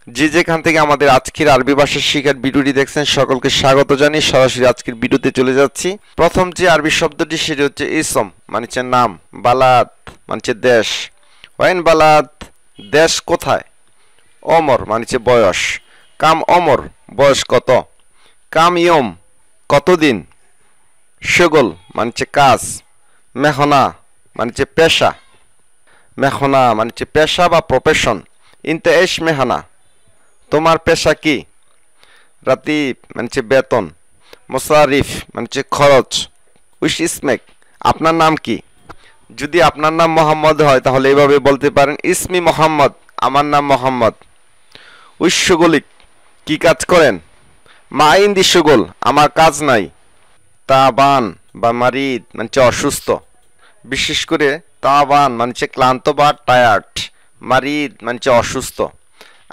যে যেখান থেকে আমাদের আজকের আরবি ভাষা শেখার ভিডিওটি দেখছেন সকলকে স্বাগত জানিয়ে সরাসরি আজকের ভিডিওতে চলে যাচ্ছি। প্রথম যে আরবি শব্দটি সেটি হচ্ছে ইসম, মানে হচ্ছে নাম। বালাদ মানে হচ্ছে দেশ। ওয়াইন বালাদ দেশ কোথায়। অমর মানে হচ্ছে বয়স। কাম অমর বয়স কত। কাম ইয়ম কতদিন। শগল মানে হচ্ছে কাজ। মেহনা মানে হচ্ছে পেশা। মেহনা মানে হচ্ছে পেশা বা প্রফেশন। ইনতে এশ মেহনা তোমার পেশা কি। রাতিব মানে হচ্ছে বেতন। মোসারিফ মানে হচ্ছে খরচ। উইশ ইসমেক আপনার নাম কি। যদি আপনার নাম মোহাম্মদ হয় তাহলে এইভাবে বলতে পারেন ইসমি মোহাম্মদ আমার নাম মোহাম্মদ। উইশ সুগলিক কি কাজ করেন। মা ইন্দি সুগল আমার কাজ নাই। তাবান বা মারিদ মানে হচ্ছে অসুস্থ। বিশেষ করে তাবান মানে হচ্ছে ক্লান্ত বা টায়ার্ড। মারিদ মানে হচ্ছে অসুস্থ।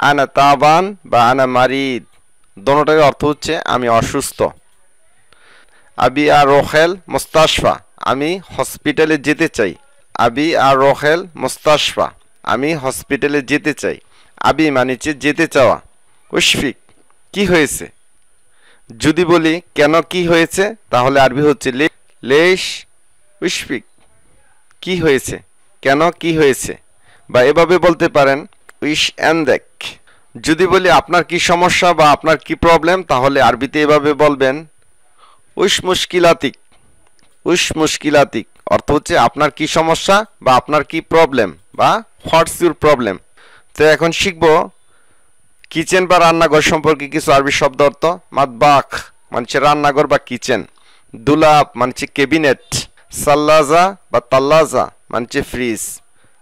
আনা তাবান বা আনা মারিদ দোনোটার অর্থ হচ্ছে আমি অসুস্থ। আবি আর রোহেল মোস্তাশফা আমি হসপিটালে যেতে চাই। আবি আর রোহেল মোস্তাশফা আমি হসপিটালে যেতে চাই। আবি মানে হচ্ছে যেতে চাওয়া। উশফিক কি হয়েছে। যদি বলি কেন কি হয়েছে তাহলে আরবি হচ্ছে লেশ উশফিক কি হয়েছে কেন কি হয়েছে। বা এভাবে বলতে পারেন উইশ এন্দেক। যদি বলি আপনার কি সমস্যা বা আপনার কি প্রবলেম তাহলে আরবিতে এভাবে বলবেন উইশ মুশকিলাতিক। উইশ মুশকিলাতিক অর্থ হচ্ছে আপনার কি সমস্যা বা আপনার কি প্রবলেম বা হোয়াটস ইউর প্রবলেম। তো এখন শিখব কিচেন বা রান্নাঘর সম্পর্কে কিছু আরবি শব্দ অর্থ। মাতবাখ মানে হচ্ছে রান্নাঘর বা কিচেন। দুলাপ মানে হচ্ছে ক্যাবিনেট। সাল্লাজা বা তাল্লাজা মানে হচ্ছে ফ্রিজ।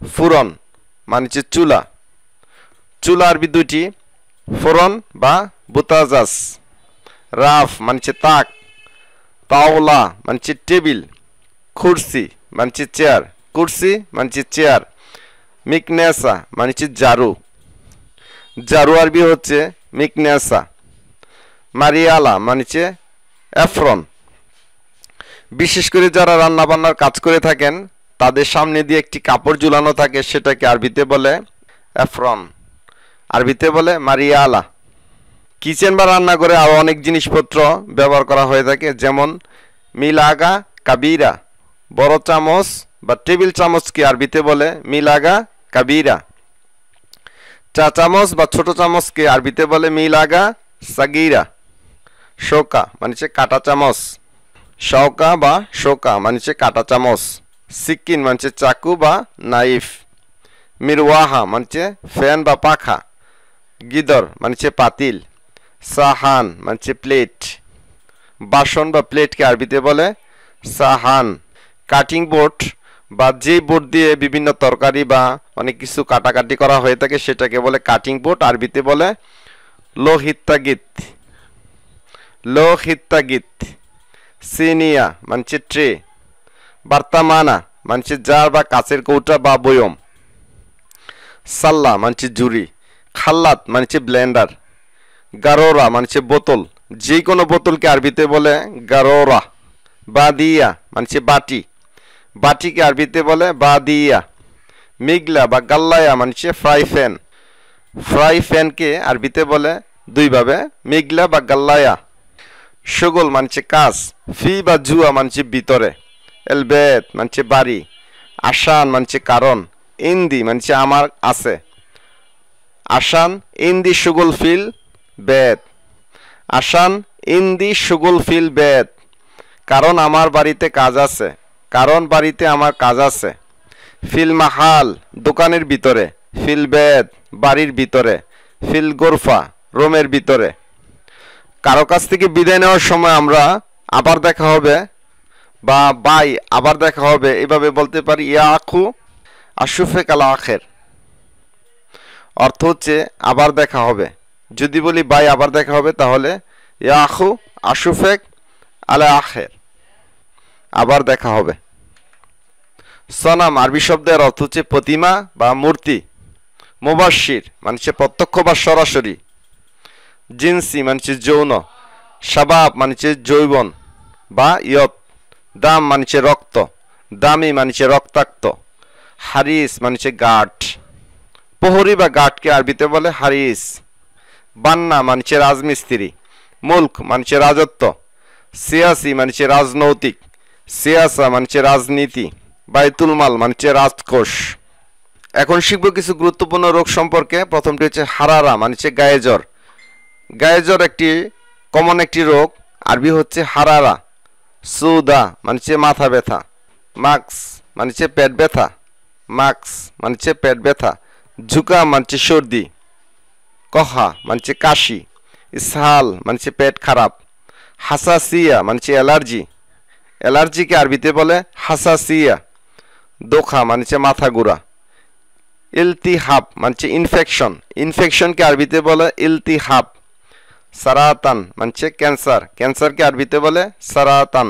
ফুরন মানে হচ্ছে চুলা। চুলা আরবি দুইটি ফোরন বা বুতাজাস। রাফ মানে হচ্ছে তাক। তাওলা মানে হচ্ছে টেবিল। কুরসি মানে হচ্ছে চেয়ার। কুরসি মানে হচ্ছে চেয়ার। মিকনেসা মানে হচ্ছে ঝাড়ু। ঝাড়ু আরবি হচ্ছে মিকনেসা। মারিয়ালা মানে হচ্ছে এফরন। বিশেষ করে যারা রান্না বান্নার কাজ করে থাকেন তাদের সামনে দিয়ে একটি কাপড় ঝুলানো থাকে সেটাকে আরবিতে বলে এফরন। আরবিতে বলে মারিয়ালা। কিচেন বা রান্নাঘরে আরও অনেক জিনিসপত্র ব্যবহার করা হয়ে থাকে যেমন মিলাগা কাবিরা বড় চামচ বা টেবিল চামচকে আরবিতে বলে মিলাগা কাবিরা। চা চামচ বা ছোট চামচকে আরবিতে বলে মিলাগা সাগিরা। শোকা মানে হচ্ছে কাটা চামচ। শওকা বা শোকা মানে হচ্ছে কাটা চামচ। সিকিন মানে হচ্ছে চাকু বা নাইফ। মিরওয়াহা মানে হচ্ছে ফ্যান বা পাখা। গিদর মানে হচ্ছে পাতিল। সাহান মানে হচ্ছে প্লেট। বাসন বা প্লেটকে আরবিতে বলে সাহান। কাটিং বোর্ড বা যে বোর্ড দিয়ে বিভিন্ন তরকারি বা অনেক কিছু কাটাকাটি করা হয়ে থাকে সেটাকে বলে কাটিং বোর্ড। আরবিতে বলে লোহিত্তাগিত। লোহিত্তাগিত। সিনিয়া মানে হচ্ছে ট্রে। বার্তামানা মানে হচ্ছে জার বা কাচের কৌটা বা বয়ম। সাল্লা মানে হচ্ছে জুড়ি। খাল্লাত মানে হচ্ছে ব্লেন্ডার। গারোরা মানে হচ্ছে বোতল। যে কোনো বোতলকে আরবিতে বলে গারোরা। বাদিয়া মানে হচ্ছে বাটি। বাটিকে আরবিতে বলে বাদিয়া। মিগলা বা গাল্লায়া মানে হচ্ছে ফ্রাই প্যান। ফ্রাই প্যানকে আরবিতে বলে দুইভাবে মিগলা বা গাল্লায়া। শগল মানে হচ্ছে কাজ। ফি বা জুয়া মানে হচ্ছে ভিতরে। এলবেত মানে হচ্ছে বাড়ি। আসান মানে হচ্ছে কারণ। ইন্দি মানে হচ্ছে আমার আছে। আসান ইন্দি সুগল ফিল বেদ। আসান ইন্দি সুগল ফিল বেদ কারণ আমার বাড়িতে কাজ আছে। কারণ বাড়িতে আমার কাজ আছে। ফিল মাহাল দোকানের ভিতরে। ফিল বেদ বাড়ির ভিতরে। ফিল গোরফা রুমের ভিতরে। কারো কাছ থেকে বিদায় নেওয়ার সময় আমরা আবার দেখা হবে বা বাই আবার দেখা হবে এভাবে বলতে পারি ইয়া আখু আশুফেক আলা আখের। অর্থ হচ্ছে আবার দেখা হবে। যদি বলি বাই আবার দেখা হবে তাহলে ইয়া আখু আশুফেক আলা আখের আবার দেখা হবে। সনাম আরবি শব্দের অর্থ হচ্ছে প্রতিমা বা মূর্তি। মুবাশশির মানে হচ্ছে প্রত্যক্ষ বা সরাসরি। জিনসি মানে হচ্ছে যৌন। শাবাব মানে হচ্ছে যৌবন বা ইয়ত। দাম মানে হচ্ছে রক্ত। দামি মানে হচ্ছে রক্তাক্ত। হারিস মানে হচ্ছে গার্ড। প্রহরী বা গার্ডকে আরবিতে বলে হারিস। বান্না মানে হচ্ছে রাজমিস্ত্রি, মুলক মানে হচ্ছে রাজত্ব, সিয়াসি মানে হচ্ছে রাজনৈতিক, সিয়াসা মানে হচ্ছে রাজনীতি, বাইতুল মাল মানে হচ্ছে রাজকোষ। এখন শিখব কিছু গুরুত্বপূর্ণ রোগ সম্পর্কে। প্রথমটি হচ্ছে হারারা মানে হচ্ছে গায়ে জ্বর। গায়ে জ্বর একটি কমন একটি রোগ, আরবি হচ্ছে হারারা। সুদা মানে হচ্ছে মাথা ব্যথা, মাক্স মানে হচ্ছে পেট ব্যথা, মাক্স মানে হচ্ছে পেট ব্যথা, ঝুঁকা মানে হচ্ছে সর্দি, কহা মানে হচ্ছে কাশি, ইসহাল মানে হচ্ছে পেট খারাপ, হাসাসিয়া মানে হচ্ছে অ্যালার্জি, অ্যালার্জিকে আরবিতে বলে হাসাসিয়া, দোখা মানে হচ্ছে মাথা ঘুরা, ইলতিহাব মানে হচ্ছে ইনফেকশন, ইনফেকশনকে আরবিতে বলে ইলতিহাব, সারাতান মানে হচ্ছে ক্যান্সার, ক্যান্সারকে আরবিতে বলে সারাতান।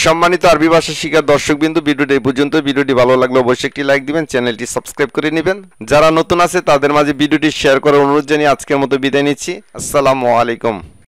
সম্মানিত আরবি ভাষা শিখার দর্শকবিন্দু, ভিডিওটি এই পর্যন্ত। ভিডিওটি ভালো লাগলে অবশ্যই একটি লাইক দিবেন, চ্যানেলটি সাবস্ক্রাইব করে নেবেন। যারা নতুন আছে তাদের মাঝে ভিডিওটি শেয়ার করার অনুরোধ জানিয়ে আজকের মতো বিদায় নিচ্ছি। আসসালামু আলাইকুম।